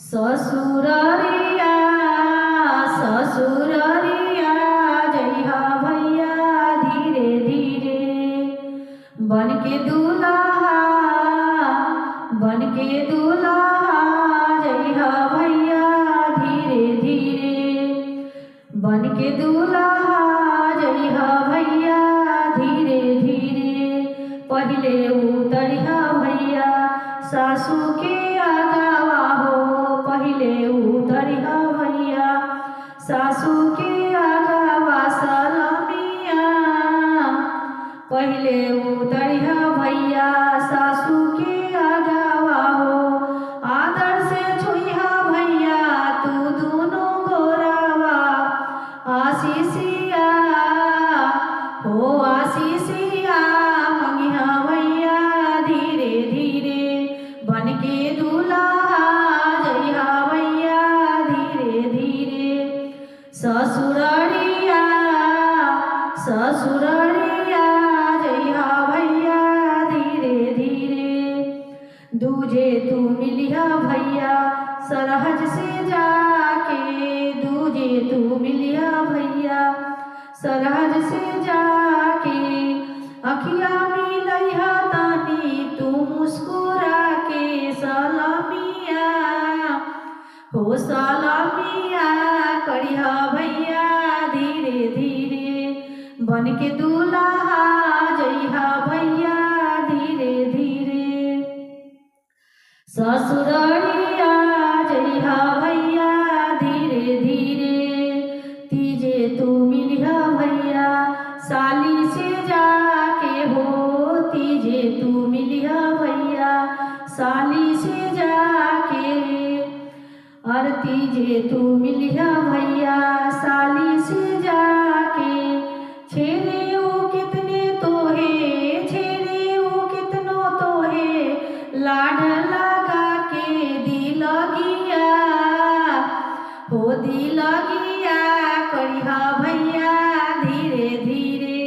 ससुररिया ससुररिया जइहा भैया धीरे धीरे बनके दूल्हा जइहा भैया धीरे धीरे बनके दूल्हा जइहा भैया धीरे धीरे पहिले उतरिहा भैया सासू के आगावा हो पहिले उतरिहा भैया सासू के आगावा सलामिया पहिले उतरिहा भैया सासू के आगावा हो आदर से छुइहा भैया तू दोनों गोरावा आशीषिया हो आशीषिया मंगिहा भैया धीरे धीरे बनके दूल्हा जइहा भैया धीरे धीरे ससुररिया जइहा भैया धीरे धीरे दूजे तू मिलिहा भैया सरहज से जाके दूजे तू मिलिहा भैया सरहज से जाके अखिया मिलइहा तानी तू मुस्कुरा के सलामिया हो सलामिया करिहा भैया धीरे धीरे बनके दूल्हा जइहा भैया धीरे धीरे ससुररिया जइहा भैया धीरे धीरे तीजे तू मिलिहा भैया साली से जाके हो तीजे तू मिलिहा भैया साली से जाके और तीजे तू मिलिहा भैया साली से जाके छेरे ओ कितने कितनो तोहे लाड लगा के दिलगिया हो दिलगिया करिहा भैया धीरे धीरे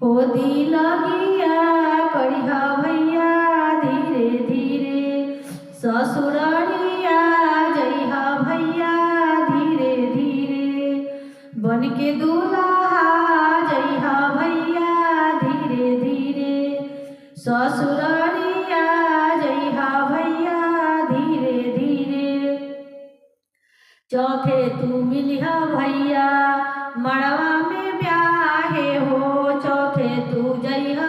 हो दिलगिया करिहा भैया धीरे धीरे ससुररिया जइहा भैया धीरे धीरे बनके दूल्हा जइहा भैया धीरे धीरे ससुररिया जइहा भैया धीरे धीरे चौथे तू मिलिहा भैया मड़वा में ब्याहे हो चौथे तू जइहा